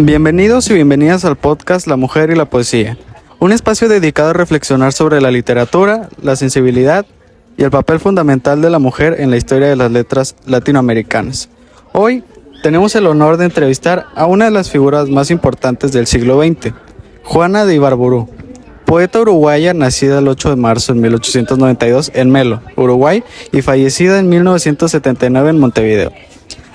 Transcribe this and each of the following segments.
Bienvenidos y bienvenidas al podcast La Mujer y la Poesía, un espacio dedicado a reflexionar sobre la literatura, la sensibilidad y el papel fundamental de la mujer en la historia de las letras latinoamericanas. Hoy tenemos el honor de entrevistar a una de las figuras más importantes del siglo XX, Juana de Ibarburu, poeta uruguaya nacida el 8 de marzo de 1892 en Melo, Uruguay, y fallecida en 1979 en Montevideo.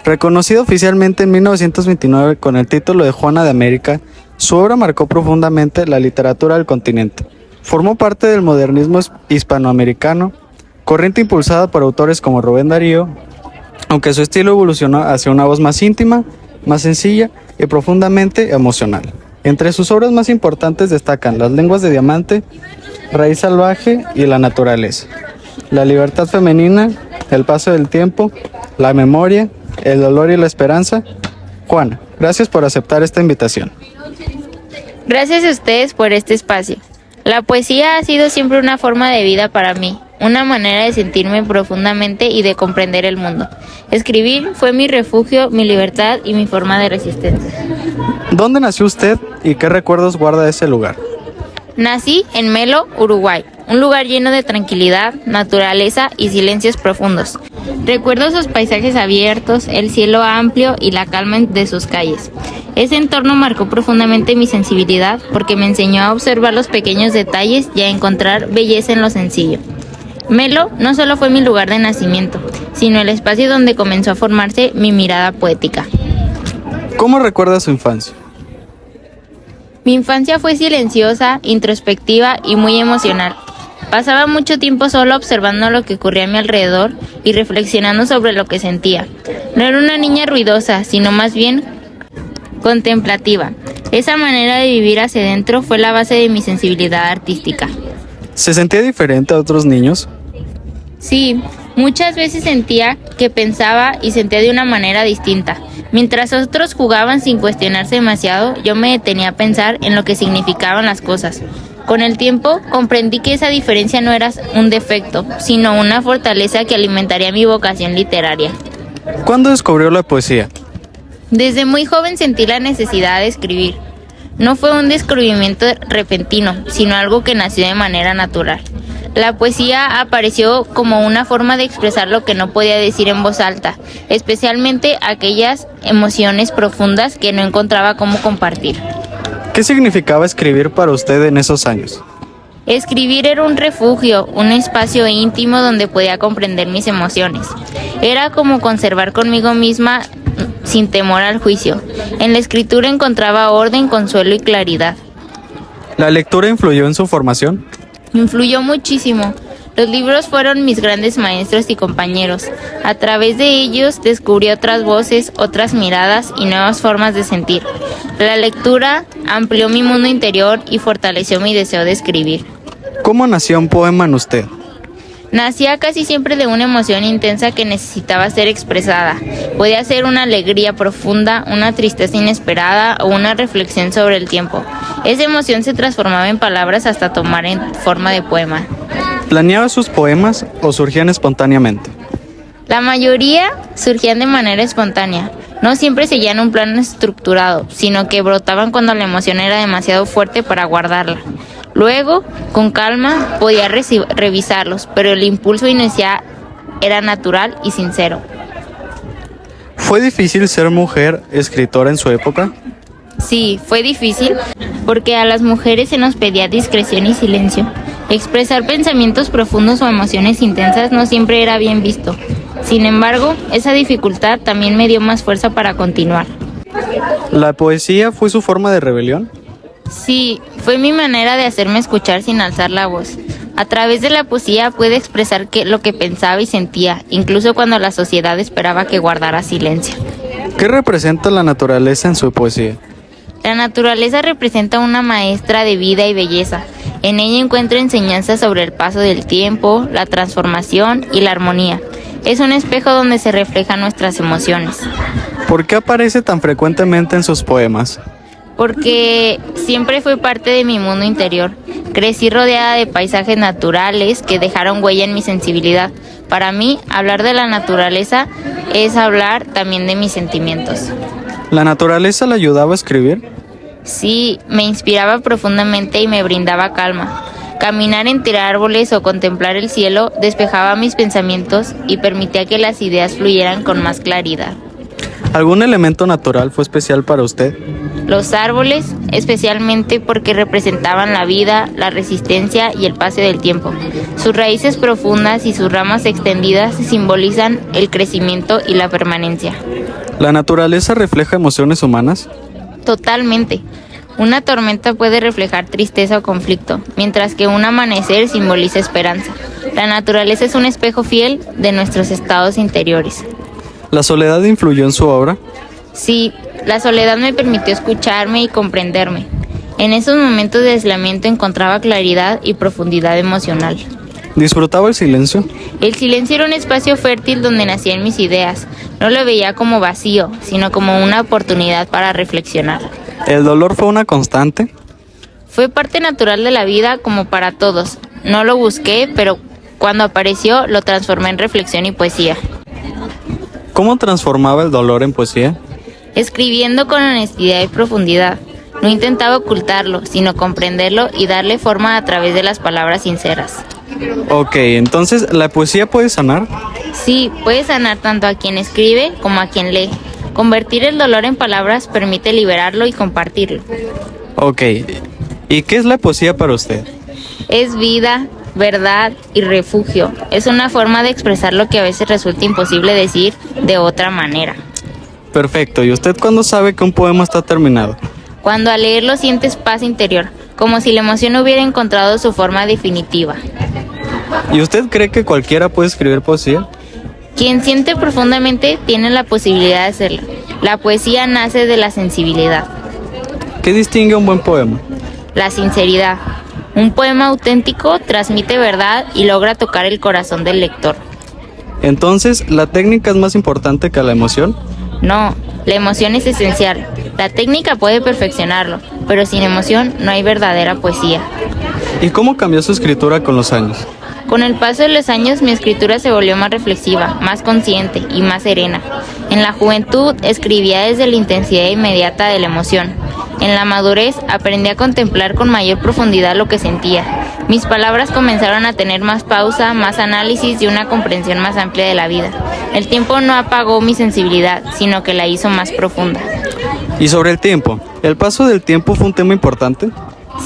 Reconocida oficialmente en 1929 con el título de Juana de América, su obra marcó profundamente la literatura del continente. Formó parte del modernismo hispanoamericano, corriente impulsada por autores como Rubén Darío, aunque su estilo evolucionó hacia una voz más íntima, más sencilla y profundamente emocional. Entre sus obras más importantes destacan Las lenguas de diamante, Raíz salvaje y La naturaleza, La libertad femenina, El paso del tiempo, La memoria, El dolor y la esperanza. Juana, gracias por aceptar esta invitación. Gracias a ustedes por este espacio. La poesía ha sido siempre una forma de vida para mí, una manera de sentirme profundamente y de comprender el mundo. Escribir fue mi refugio, mi libertad y mi forma de resistencia. ¿Dónde nació usted y qué recuerdos guarda de ese lugar? Nací en Melo, Uruguay, un lugar lleno de tranquilidad, naturaleza y silencios profundos. Recuerdo sus paisajes abiertos, el cielo amplio y la calma de sus calles. Ese entorno marcó profundamente mi sensibilidad porque me enseñó a observar los pequeños detalles y a encontrar belleza en lo sencillo. Melo no solo fue mi lugar de nacimiento, sino el espacio donde comenzó a formarse mi mirada poética. ¿Cómo recuerda su infancia? Mi infancia fue silenciosa, introspectiva y muy emocional. Pasaba mucho tiempo solo observando lo que ocurría a mi alrededor y reflexionando sobre lo que sentía. No era una niña ruidosa, sino más bien contemplativa. Esa manera de vivir hacia adentro fue la base de mi sensibilidad artística. ¿Se sentía diferente a otros niños? Sí, muchas veces sentía que pensaba y sentía de una manera distinta. Mientras otros jugaban sin cuestionarse demasiado, yo me detenía a pensar en lo que significaban las cosas. Con el tiempo, comprendí que esa diferencia no era un defecto, sino una fortaleza que alimentaría mi vocación literaria. ¿Cuándo descubrió la poesía? Desde muy joven sentí la necesidad de escribir. No fue un descubrimiento repentino, sino algo que nació de manera natural. La poesía apareció como una forma de expresar lo que no podía decir en voz alta, especialmente aquellas emociones profundas que no encontraba cómo compartir. ¿Qué significaba escribir para usted en esos años? Escribir era un refugio, un espacio íntimo donde podía comprender mis emociones. Era como conservar conmigo misma sin temor al juicio. En la escritura encontraba orden, consuelo y claridad. ¿La lectura influyó en su formación? Influyó muchísimo. Los libros fueron mis grandes maestros y compañeros. A través de ellos descubrí otras voces, otras miradas y nuevas formas de sentir. La lectura amplió mi mundo interior y fortaleció mi deseo de escribir. ¿Cómo nació un poema en usted? Nacía casi siempre de una emoción intensa que necesitaba ser expresada. Podía ser una alegría profunda, una tristeza inesperada o una reflexión sobre el tiempo. Esa emoción se transformaba en palabras hasta tomar en forma de poema. ¿Planeaba sus poemas o surgían espontáneamente? La mayoría surgían de manera espontánea. No siempre seguían un plan estructurado, sino que brotaban cuando la emoción era demasiado fuerte para guardarla. Luego, con calma, podía revisarlos, pero el impulso inicial era natural y sincero. ¿Fue difícil ser mujer escritora en su época? Sí, fue difícil porque a las mujeres se nos pedía discreción y silencio. Expresar pensamientos profundos o emociones intensas no siempre era bien visto. Sin embargo, esa dificultad también me dio más fuerza para continuar. ¿La poesía fue su forma de rebelión? Sí, fue mi manera de hacerme escuchar sin alzar la voz. A través de la poesía pude expresar lo que pensaba y sentía, incluso cuando la sociedad esperaba que guardara silencio. ¿Qué representa la naturaleza en su poesía? La naturaleza representa una maestra de vida y belleza. En ella encuentro enseñanzas sobre el paso del tiempo, la transformación y la armonía. Es un espejo donde se reflejan nuestras emociones. ¿Por qué aparece tan frecuentemente en sus poemas? Porque siempre fue parte de mi mundo interior. Crecí rodeada de paisajes naturales que dejaron huella en mi sensibilidad. Para mí, hablar de la naturaleza es hablar también de mis sentimientos. ¿La naturaleza le ayudaba a escribir? Sí, me inspiraba profundamente y me brindaba calma. Caminar entre árboles o contemplar el cielo despejaba mis pensamientos y permitía que las ideas fluyeran con más claridad. ¿Algún elemento natural fue especial para usted? Los árboles, especialmente porque representaban la vida, la resistencia y el paso del tiempo. Sus raíces profundas y sus ramas extendidas simbolizan el crecimiento y la permanencia. ¿La naturaleza refleja emociones humanas? Totalmente. Una tormenta puede reflejar tristeza o conflicto, mientras que un amanecer simboliza esperanza. La naturaleza es un espejo fiel de nuestros estados interiores. ¿La soledad influyó en su obra? Sí, la soledad me permitió escucharme y comprenderme. En esos momentos de aislamiento encontraba claridad y profundidad emocional. ¿Disfrutaba el silencio? El silencio era un espacio fértil donde nacían mis ideas. No lo veía como vacío, sino como una oportunidad para reflexionar. ¿El dolor fue una constante? Fue parte natural de la vida como para todos. No lo busqué, pero cuando apareció lo transformé en reflexión y poesía. ¿Cómo transformaba el dolor en poesía? Escribiendo con honestidad y profundidad. No intentaba ocultarlo, sino comprenderlo y darle forma a través de las palabras sinceras. Ok, entonces, ¿la poesía puede sanar? Sí, puede sanar tanto a quien escribe como a quien lee. Convertir el dolor en palabras permite liberarlo y compartirlo. Ok, ¿y qué es la poesía para usted? Es vida, verdad y refugio. Es una forma de expresar lo que a veces resulta imposible decir de otra manera. Perfecto, ¿y usted cuándo sabe que un poema está terminado? Cuando al leerlo sientes paz interior, como si la emoción hubiera encontrado su forma definitiva. ¿Y usted cree que cualquiera puede escribir poesía? Quien siente profundamente tiene la posibilidad de hacerlo. La poesía nace de la sensibilidad. ¿Qué distingue un buen poema? La sinceridad. Un poema auténtico transmite verdad y logra tocar el corazón del lector. Entonces, ¿la técnica es más importante que la emoción? No, la emoción es esencial. La técnica puede perfeccionarlo, pero sin emoción no hay verdadera poesía. ¿Y cómo cambió su escritura con los años? Con el paso de los años mi escritura se volvió más reflexiva, más consciente y más serena. En la juventud escribía desde la intensidad inmediata de la emoción. En la madurez aprendí a contemplar con mayor profundidad lo que sentía. Mis palabras comenzaron a tener más pausa, más análisis y una comprensión más amplia de la vida. El tiempo no apagó mi sensibilidad, sino que la hizo más profunda. ¿Y sobre el tiempo? ¿El paso del tiempo fue un tema importante?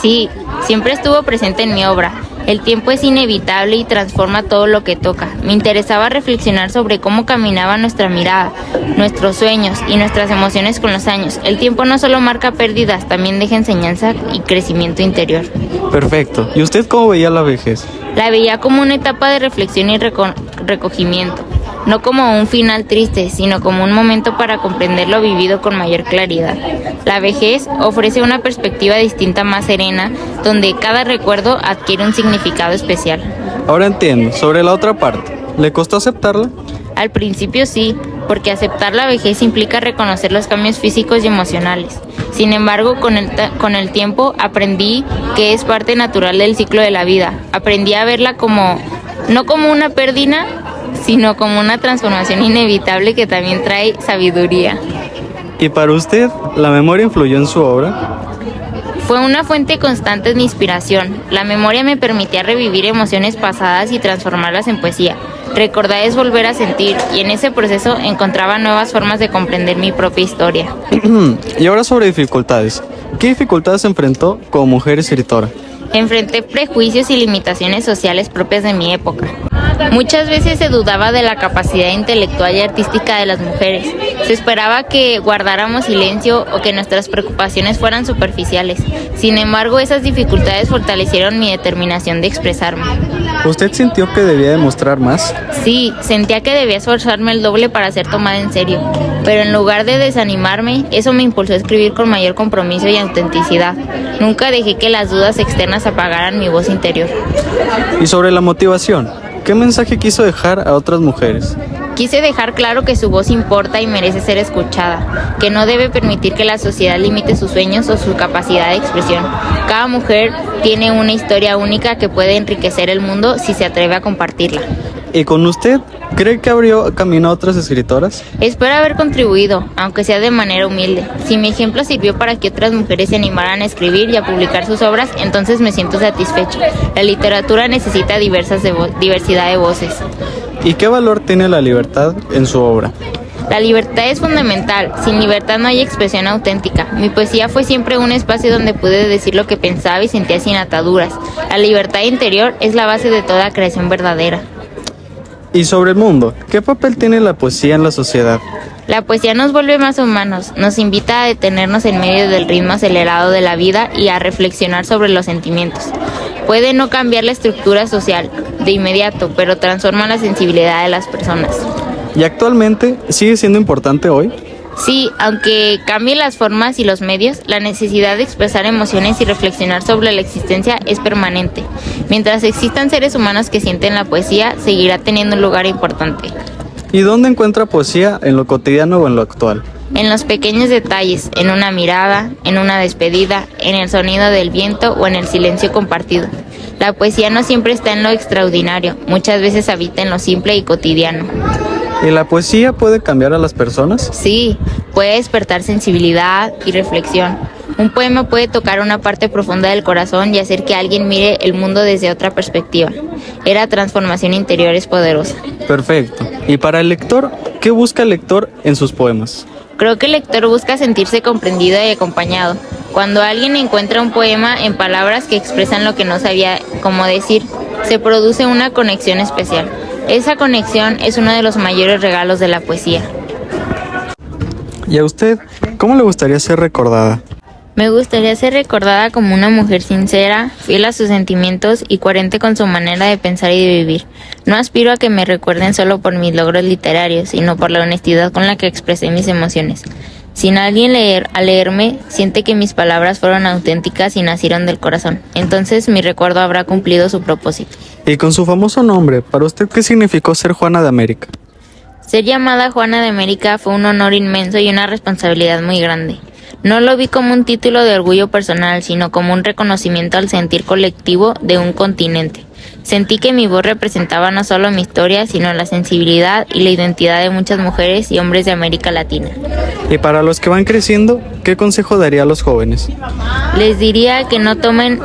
Sí, siempre estuvo presente en mi obra. El tiempo es inevitable y transforma todo lo que toca. Me interesaba reflexionar sobre cómo caminaba nuestra mirada, nuestros sueños y nuestras emociones con los años. El tiempo no solo marca pérdidas, también deja enseñanza y crecimiento interior. Perfecto. ¿Y usted cómo veía la vejez? La veía como una etapa de reflexión y recogimiento. No como un final triste, sino como un momento para comprender lo vivido con mayor claridad. La vejez ofrece una perspectiva distinta más serena, donde cada recuerdo adquiere un significado especial. Ahora entiendo. Sobre la otra parte, ¿le costó aceptarla? Al principio sí, porque aceptar la vejez implica reconocer los cambios físicos y emocionales. Sin embargo, con el tiempo aprendí que es parte natural del ciclo de la vida. Aprendí a verla no como una pérdida, sino como una transformación inevitable que también trae sabiduría. ¿Y para usted, la memoria influyó en su obra? Fue una fuente constante de inspiración. La memoria me permitía revivir emociones pasadas y transformarlas en poesía. Recordar es volver a sentir, y en ese proceso encontraba nuevas formas de comprender mi propia historia. Y ahora sobre dificultades. ¿Qué dificultades enfrentó como mujer escritora? Enfrenté prejuicios y limitaciones sociales propias de mi época. Muchas veces se dudaba de la capacidad intelectual y artística de las mujeres. Se esperaba que guardáramos silencio o que nuestras preocupaciones fueran superficiales. Sin embargo, esas dificultades fortalecieron mi determinación de expresarme. ¿Usted sintió que debía demostrar más? Sí, sentía que debía esforzarme el doble para ser tomada en serio. Pero en lugar de desanimarme, eso me impulsó a escribir con mayor compromiso y autenticidad. Nunca dejé que las dudas externas apagaran mi voz interior. Y sobre la motivación, ¿qué mensaje quiso dejar a otras mujeres? Quise dejar claro que su voz importa y merece ser escuchada, que no debe permitir que la sociedad limite sus sueños o su capacidad de expresión. Cada mujer tiene una historia única que puede enriquecer el mundo si se atreve a compartirla. Y con usted, ¿Cree que abrió camino a otras escritoras? Espero haber contribuido, aunque sea de manera humilde. Si mi ejemplo sirvió para que otras mujeres se animaran a escribir y a publicar sus obras, entonces me siento satisfecho. La literatura necesita diversidad de voces. ¿Y qué valor tiene la libertad en su obra? La libertad es fundamental. Sin libertad no hay expresión auténtica. Mi poesía fue siempre un espacio donde pude decir lo que pensaba y sentía sin ataduras. La libertad interior es la base de toda creación verdadera. Y sobre el mundo, ¿qué papel tiene la poesía en la sociedad? La poesía nos vuelve más humanos, nos invita a detenernos en medio del ritmo acelerado de la vida y a reflexionar sobre los sentimientos. Puede no cambiar la estructura social de inmediato, pero transforma la sensibilidad de las personas. ¿Y actualmente sigue siendo importante hoy? Sí, aunque cambien las formas y los medios, la necesidad de expresar emociones y reflexionar sobre la existencia es permanente. Mientras existan seres humanos que sienten la poesía, seguirá teniendo un lugar importante. ¿Y dónde encuentra poesía, en lo cotidiano o en lo actual? En los pequeños detalles, en una mirada, en una despedida, en el sonido del viento o en el silencio compartido. La poesía no siempre está en lo extraordinario, muchas veces habita en lo simple y cotidiano. ¿Y la poesía puede cambiar a las personas? Sí, puede despertar sensibilidad y reflexión. Un poema puede tocar una parte profunda del corazón y hacer que alguien mire el mundo desde otra perspectiva. La transformación interior es poderosa. Perfecto. ¿Y para el lector, qué busca el lector en sus poemas? Creo que el lector busca sentirse comprendido y acompañado. Cuando alguien encuentra un poema en palabras que expresan lo que no sabía cómo decir, se produce una conexión especial. Esa conexión es uno de los mayores regalos de la poesía. ¿Y a usted, cómo le gustaría ser recordada? Me gustaría ser recordada como una mujer sincera, fiel a sus sentimientos y coherente con su manera de pensar y de vivir. No aspiro a que me recuerden solo por mis logros literarios, sino por la honestidad con la que expresé mis emociones. Si alguien al leerme siente que mis palabras fueron auténticas y nacieron del corazón, entonces mi recuerdo habrá cumplido su propósito. Y con su famoso nombre, ¿para usted qué significó ser Juana de América? Ser llamada Juana de América fue un honor inmenso y una responsabilidad muy grande. No lo vi como un título de orgullo personal, sino como un reconocimiento al sentir colectivo de un continente. Sentí que mi voz representaba no solo mi historia, sino la sensibilidad y la identidad de muchas mujeres y hombres de América Latina. Y para los que van creciendo, ¿qué consejo daría a los jóvenes? Les diría que no teman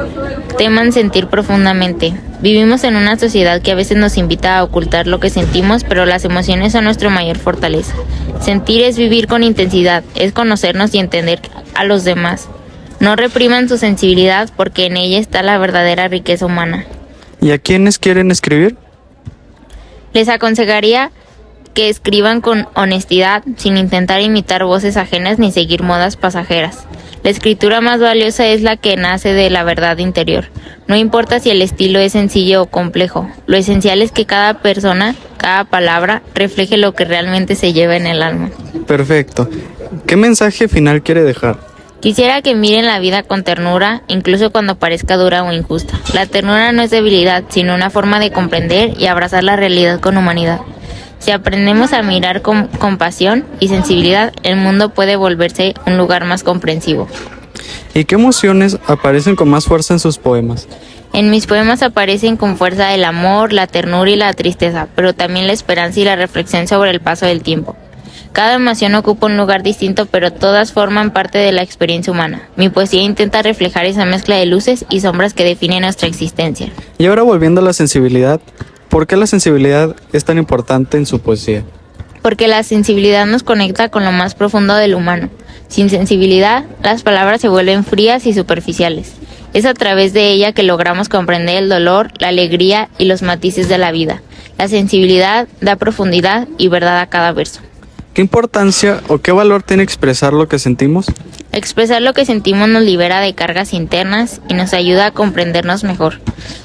sentir profundamente. Vivimos en una sociedad que a veces nos invita a ocultar lo que sentimos, pero las emociones son nuestra mayor fortaleza. Sentir es vivir con intensidad, es conocernos y entender a los demás. No repriman su sensibilidad porque en ella está la verdadera riqueza humana. ¿Y a quiénes quieren escribir? Les aconsejaría que escriban con honestidad, sin intentar imitar voces ajenas ni seguir modas pasajeras. La escritura más valiosa es la que nace de la verdad interior. No importa si el estilo es sencillo o complejo, lo esencial es que cada persona, cada palabra, refleje lo que realmente se lleva en el alma. Perfecto. ¿Qué mensaje final quiere dejar? Quisiera que miren la vida con ternura, incluso cuando parezca dura o injusta. La ternura no es debilidad, sino una forma de comprender y abrazar la realidad con humanidad. Si aprendemos a mirar con compasión y sensibilidad, el mundo puede volverse un lugar más comprensivo. ¿Y qué emociones aparecen con más fuerza en sus poemas? En mis poemas aparecen con fuerza el amor, la ternura y la tristeza, pero también la esperanza y la reflexión sobre el paso del tiempo. Cada emoción ocupa un lugar distinto, pero todas forman parte de la experiencia humana. Mi poesía intenta reflejar esa mezcla de luces y sombras que define nuestra existencia. Y ahora volviendo a la sensibilidad, ¿por qué la sensibilidad es tan importante en su poesía? Porque la sensibilidad nos conecta con lo más profundo del humano. Sin sensibilidad, las palabras se vuelven frías y superficiales. Es a través de ella que logramos comprender el dolor, la alegría y los matices de la vida. La sensibilidad da profundidad y verdad a cada verso. ¿Qué importancia o qué valor tiene expresar lo que sentimos? Expresar lo que sentimos nos libera de cargas internas y nos ayuda a comprendernos mejor.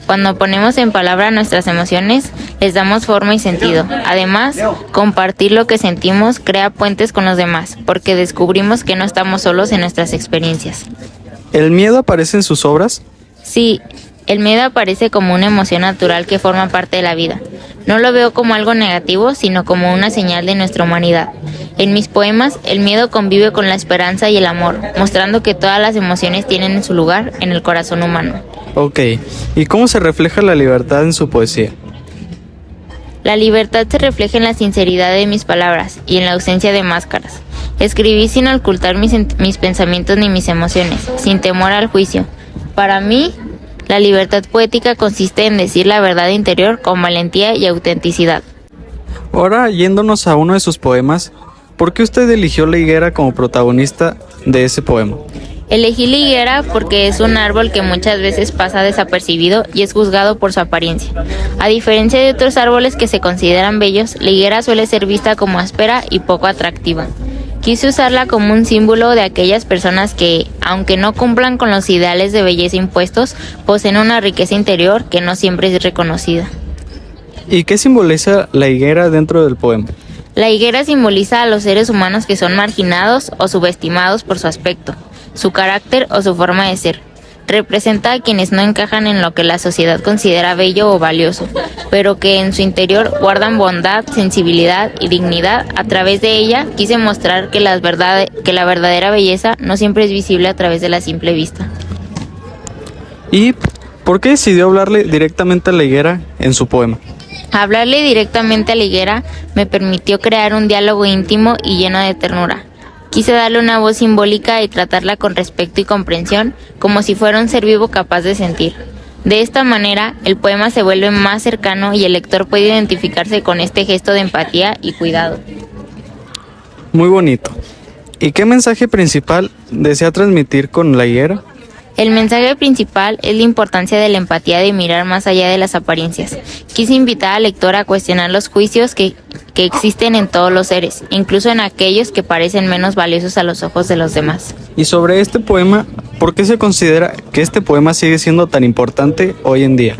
Cuando ponemos en palabra nuestras emociones, les damos forma y sentido. Además, compartir lo que sentimos crea puentes con los demás, porque descubrimos que no estamos solos en nuestras experiencias. ¿El miedo aparece en sus obras? Sí, el miedo aparece como una emoción natural que forma parte de la vida. No lo veo como algo negativo, sino como una señal de nuestra humanidad. En mis poemas, el miedo convive con la esperanza y el amor, mostrando que todas las emociones tienen su lugar en el corazón humano. Ok, ¿y cómo se refleja la libertad en su poesía? La libertad se refleja en la sinceridad de mis palabras y en la ausencia de máscaras. Escribí sin ocultar mis pensamientos ni mis emociones, sin temor al juicio. Para mí, la libertad poética consiste en decir la verdad interior con valentía y autenticidad. Ahora, yéndonos a uno de sus poemas, ¿por qué usted eligió la higuera como protagonista de ese poema? Elegí la higuera porque es un árbol que muchas veces pasa desapercibido y es juzgado por su apariencia. A diferencia de otros árboles que se consideran bellos, la higuera suele ser vista como áspera y poco atractiva. Quise usarla como un símbolo de aquellas personas que, aunque no cumplan con los ideales de belleza impuestos, poseen una riqueza interior que no siempre es reconocida. ¿Y qué simboliza la higuera dentro del poema? La higuera simboliza a los seres humanos que son marginados o subestimados por su aspecto, su carácter o su forma de ser. Representa a quienes no encajan en lo que la sociedad considera bello o valioso, pero que en su interior guardan bondad, sensibilidad y dignidad. A través de ella quise mostrar que la verdadera belleza no siempre es visible a través de la simple vista. ¿Y por qué decidió hablarle directamente a la higuera en su poema? Hablarle directamente a la higuera me permitió crear un diálogo íntimo y lleno de ternura. Quise darle una voz simbólica y tratarla con respeto y comprensión, como si fuera un ser vivo capaz de sentir. De esta manera, el poema se vuelve más cercano y el lector puede identificarse con este gesto de empatía y cuidado. Muy bonito. ¿Y qué mensaje principal desea transmitir con la higuera? El mensaje principal es la importancia de la empatía, de mirar más allá de las apariencias. Quise invitar al lector a cuestionar los juicios que existen en todos los seres, incluso en aquellos que parecen menos valiosos a los ojos de los demás. Y sobre este poema, ¿por qué se considera que este poema sigue siendo tan importante hoy en día?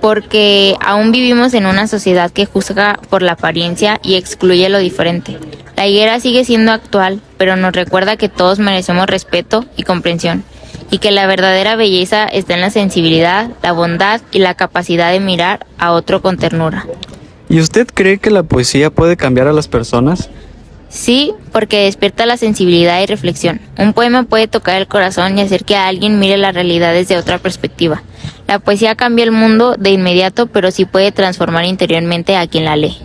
Porque aún vivimos en una sociedad que juzga por la apariencia y excluye lo diferente. La higuera sigue siendo actual, pero nos recuerda que todos merecemos respeto y comprensión, y que la verdadera belleza está en la sensibilidad, la bondad y la capacidad de mirar a otro con ternura. ¿Y usted cree que la poesía puede cambiar a las personas? Sí, porque despierta la sensibilidad y reflexión. Un poema puede tocar el corazón y hacer que alguien mire la realidad desde otra perspectiva. La poesía cambia el mundo de inmediato, pero sí puede transformar interiormente a quien la lee.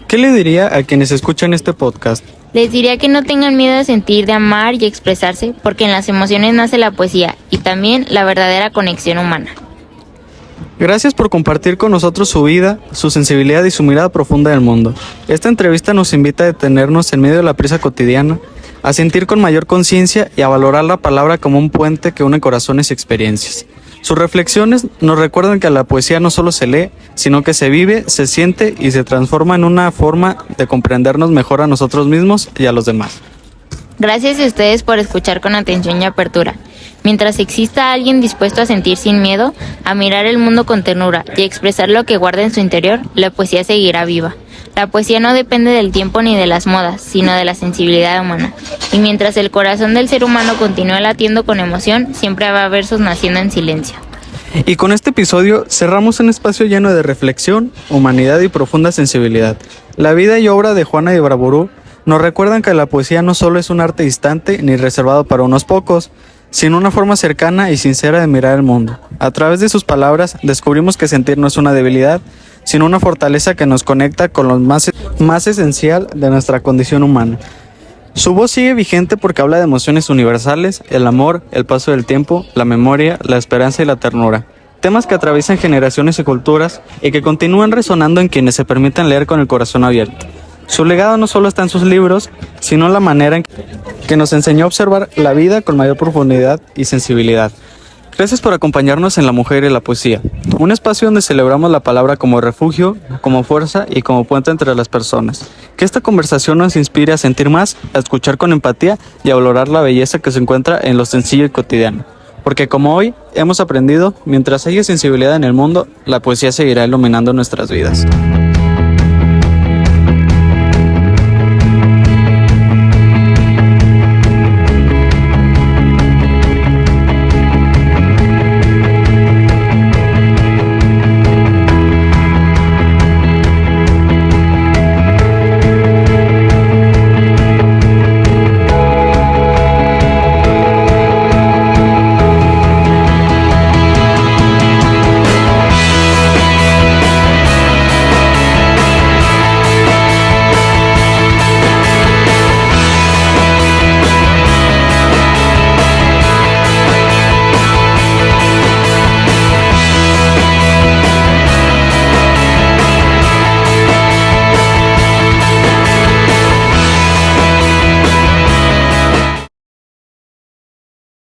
¿Qué le diría a quienes escuchan este podcast? Les diría que no tengan miedo de sentir, de amar y expresarse, porque en las emociones nace la poesía y también la verdadera conexión humana. Gracias por compartir con nosotros su vida, su sensibilidad y su mirada profunda del mundo. Esta entrevista nos invita a detenernos en medio de la prisa cotidiana, a sentir con mayor conciencia y a valorar la palabra como un puente que une corazones y experiencias. Sus reflexiones nos recuerdan que la poesía no solo se lee, sino que se vive, se siente y se transforma en una forma de comprendernos mejor a nosotros mismos y a los demás. Gracias a ustedes por escuchar con atención y apertura. Mientras exista alguien dispuesto a sentir sin miedo, a mirar el mundo con ternura y a expresar lo que guarda en su interior, la poesía seguirá viva. La poesía no depende del tiempo ni de las modas, sino de la sensibilidad humana. Y mientras el corazón del ser humano continúe latiendo con emoción, siempre va a haber versos naciendo en silencio. Y con este episodio cerramos un espacio lleno de reflexión, humanidad y profunda sensibilidad. La vida y obra de Juana de Ibarburu nos recuerdan que la poesía no solo es un arte distante ni reservado para unos pocos, sino una forma cercana y sincera de mirar el mundo. A través de sus palabras descubrimos que sentir no es una debilidad, sino una fortaleza que nos conecta con lo más esencial de nuestra condición humana. Su voz sigue vigente porque habla de emociones universales, el amor, el paso del tiempo, la memoria, la esperanza y la ternura. Temas que atraviesan generaciones y culturas y que continúan resonando en quienes se permiten leer con el corazón abierto. Su legado no solo está en sus libros, sino en la manera en que nos enseñó a observar la vida con mayor profundidad y sensibilidad. Gracias por acompañarnos en La Mujer y la Poesía, un espacio donde celebramos la palabra como refugio, como fuerza y como puente entre las personas. Que esta conversación nos inspire a sentir más, a escuchar con empatía y a valorar la belleza que se encuentra en lo sencillo y cotidiano. Porque como hoy hemos aprendido, mientras haya sensibilidad en el mundo, la poesía seguirá iluminando nuestras vidas.